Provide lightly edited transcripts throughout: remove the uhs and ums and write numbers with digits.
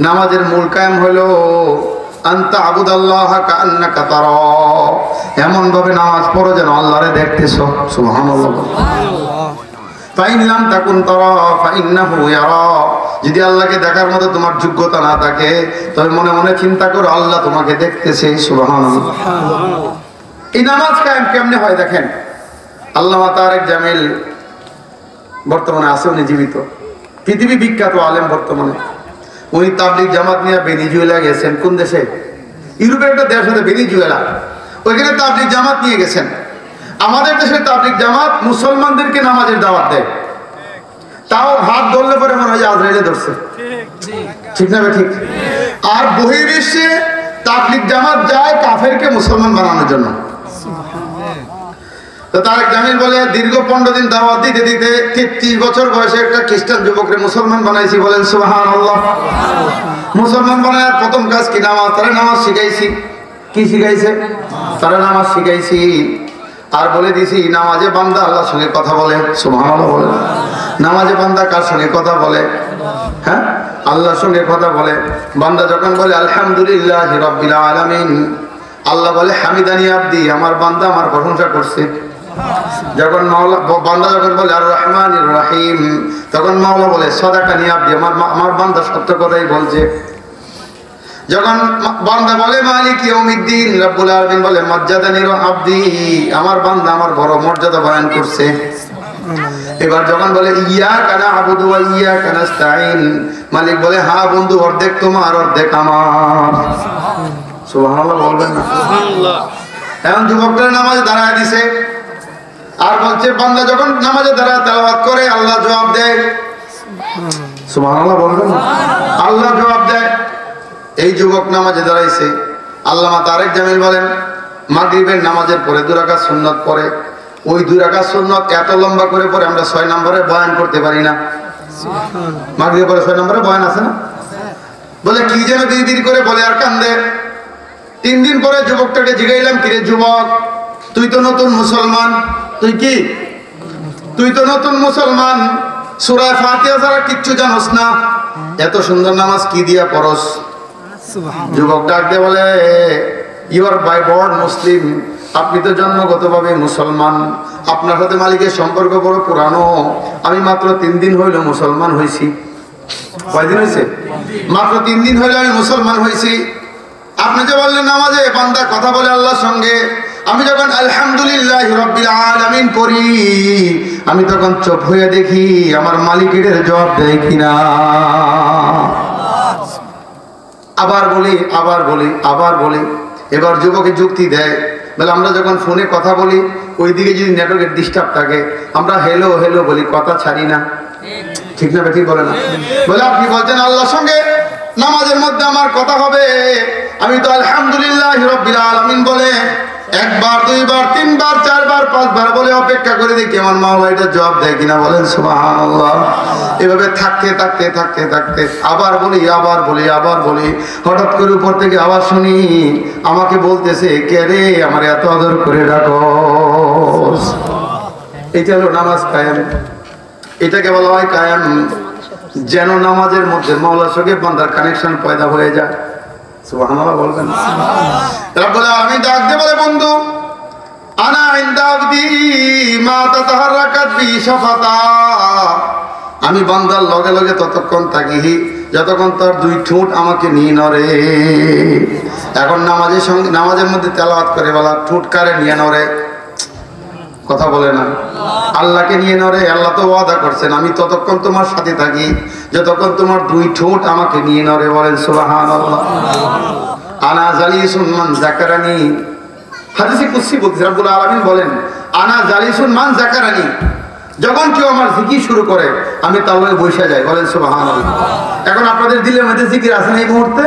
নামাজের মূল কায়েম হলো আনতা আবুদাল্লাহা কাআন্নাকা তারা, এমন ভাবে নামাজ পড়ো যেন আল্লাহরে দেখতেছো। সুবহানাল্লাহ। ফাইন লাম তাকুন তারা ফাইন্নাহু ইয়ারা, যদি আল্লাহকে দেখার মতো তোমার যোগ্যতা না থাকে তবে মনে মনে চিন্তা করো আল্লাহ তোমাকে দেখতেছে। সুবহানাল্লাহ। এই নামাজ কায়েম কেমনে হয় দেখেন, আল্লামা তারেক জামিল বর্তমানে আছে, উনি জীবিত, পৃথিবী বিখ্যাত আলেম বর্তমানে। উনি তাবলিগ জামাত নিয়ে ভেনিজুয়েলা গেছেন। কোন দেশে? ইউরোপের একটা দেশ হচ্ছে ভেনিজুয়েলা, ওইখানে তাবলিগ জামাত নিয়ে গেছেন। আমাদের দেশের তাবলিগ জামাত মুসলমানদেরকে নামাজের দাওয়াত দেয়, তাও হাত ধরলে পরে মনে হয় যে আজরাইলে ধরছে, ঠিক না ঠিক? আর বহির্বিশ্বে তাবলিগ জামাত যায় কাফেরকে মুসলমান বানানোর জন্য। তো তারেক জামিল বলে দীর্ঘ 15 দিন দাওয়াত দিতে দিতে 33 বছর বয়সে একটা খ্রিস্টান যুবককে মুসলমান বানাইছি। বলেন সুবহানাল্লাহ। মুসলমান বানানোর প্রথম কাজ কি? নামাজ। তারা নামাজ শিখাইছি। কি শিখাইছে? তারা নামাজ শিখাইছি। আর বলে দিছি নামাজে বান্দা আল্লাহর সঙ্গে কথা বলে। সুবহানাল্লাহ বলে। নামাজে বান্দা কার সঙ্গে কথা বলে? হ্যাঁ, আল্লাহর সঙ্গে কথা বলে। বান্দা যখন বলে আলহামদুলিল্লাহি রাব্বিল আলামিন, আল্লাহ বলে হামিদানি আব্দি, আমার বান্দা আমার প্রশংসা করছে। যখন বান্দা যখন বলে আর রহমানির রহিম, তখন মাওলা বলে সাদাকানি আব্দি, আমার বান্দা সত্য কথাই বলছে। যখন বান্দা বলে মালিক ইয়াউমিদ্দিন, রব্বুল আলামিন বলে মাজ্জাদানি আব্দি, আমার বান্দা আমার বড় মর্যাদা বয়ান করছে। এবার যখন বলে ইয়াকা না'বুদু ওয়া ইয়াকা নাস্তাঈন, মালিক বলে হ্যাঁ বন্ধু, অর্ধেক তোমার অর্ধেক আমার। সুবহানাল্লাহ বলবেন না? সুবহানাল্লাহ। এখন যুবকটা নামাজে দাঁড়ায় দিছে আর বলছে বান্দা যখন নামাজে দাঁড়ায় তেলাওয়াত করে আল্লাহ জবাব দেয়। সুবহানাল্লাহ বলবেন না? আল্লাহ জবাব দেয়। এই যুবক নামাজে দাঁড়াইছে। আল্লামা তারেক জামিল বলেন মাগরিবের নামাজের পরে 2 রাকাত সুন্নাত পড়ে, ওই 2 রাকাত সুন্নাত এত লম্বা করে পড়ে আমরা 6 নম্বরে বয়ান করতে পারি না। সুবহানাল্লাহ। মাগরিবের পরে 6 নম্বরে বয়ান আছে না? বলে কি যেন দিদি করে বলে আর কান্দে। 3 দিন পরে যুবকটাকে জিগাইলাম, কিরে যুবক, তুই তো নতুন মুসলমান, তুই কি? তুই তো নতুন মুসলমান, সূরা ফাতিহা ছাড়া কিচ্ছু জানোস না, এত সুন্দর নামাজ কি দিয়া পড়স? যুবক ডাক দিয়ে বলে ইউ আর বাই বর্ন মুসলিম, আপনি তো জন্মগতভাবে মুসলমান, আপনার সাথে মালিকের সম্পর্ক বড় পুরানো, আমি মাত্র 3 দিন হইল মুসলমান হয়েছি। কয়দিন হয়েছে? মাত্র 3 দিন হইল আমি মুসলমান হয়েছি। আপনি যে বললেন নামাজে বান্দা কথা বলে আল্লাহর সঙ্গে, আমি যখন আলহামদুলিল্লাহি রাব্বিল আলামিন পড়ি আমি তখন চুপ হয়ে দেখি আমার মালিকের জবাব দেয় কিনা। আবার বলি আবার বলি আবার বলি। এবার যুবকে যুক্তি দেয়, বলে আমরা যখন ফোনে কথা বলি ওইদিকে যদি নেটওয়ার্কের ডিস্টার্ব থাকে আমরা হেলো হেলো বলি, কথা ছাড়ি না, ঠিক না ঠিক বলে না? বলে আপনি বলছেন আল্লাহর সঙ্গে নামাজের মধ্যে আমার কথা হবে, আমি তো আলহামদুলিল্লাহি রাব্বিল আলামিন বলে 1 বার 2 বার 3 বার 4 বার 5 বার বলে অপেক্ষা করে দেখি আমার মাওলা এটা জবাব দেয় কিনা। বলেন সুবহানাল্লাহ। এভাবে থাকতে থাকতে থাকতে থাকতে আবার বলি আবার বলি আবার বলি, হঠাৎ করে উপর থেকে আওয়াজ শুনি আমাকে বলতেছে কে রে আমার এত আদর করে ডাকো। এটা হলো নামাজ কায়েম। এটাকে বলা হয় কায়েম, যেন নামাজের মধ্যে মাওলার সঙ্গে বান্দার কানেকশন পয়দা হয়ে যায়। সুবহানাল্লাহ বলবেন। রব্বুল আলামিন ডাক দিয়ে বলে বন্ধু আনা ইনদা আবদি মা তাতাহাররাকাত বি শাফাতা, আমি বান্দার লগে লগে ততক্ষণ থাকি যতক্ষণ তার 2 ঠোঁট আমাকে নিয়ে নড়ে। এখন নামাজের সঙ্গে নামাজের মধ্যে তেলাওয়াত করে বলা ঠোঁট কারে নিয়ে নড়ে? কথা বলে না, আল্লাহকে নিয়ে নড়ে। আল্লাহ তো ওয়াদা করছেন আমি ততক্ষণ তোমার সাথে থাকি যতক্ষণ তোমার 2 ঠোঁট আমাকে নিয়ে নড়ে। বলেন সুবহানাল্লাহ। আনা জালিসুন মান যাকারানি, হাদিসে কুদসি বলছে রব্বুল আলামিন বলেন আনা জালিসুন মান যাকারানি, যখন কেউ আমার জিকির শুরু করে আমি তার লগে বসে যাই। বলেন সুবহানাল্লাহ। এখন আপনাদের দিলের মধ্যে জিকির আছে না এই মুহূর্তে?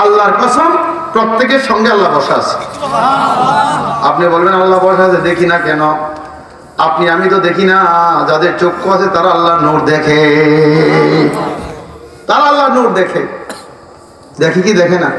আল্লাহর কসম প্রত্যেকের সঙ্গে আল্লাহ বসা আছে। আপনি বলবেন আল্লাহ বসা আছে, দেখি না কেন? আপনি আমি তো দেখি না, যাদের চক্ষু আছে তারা আল্লাহর নূর দেখে, তারা আল্লাহর নূর দেখে। দেখি কি দেখে না?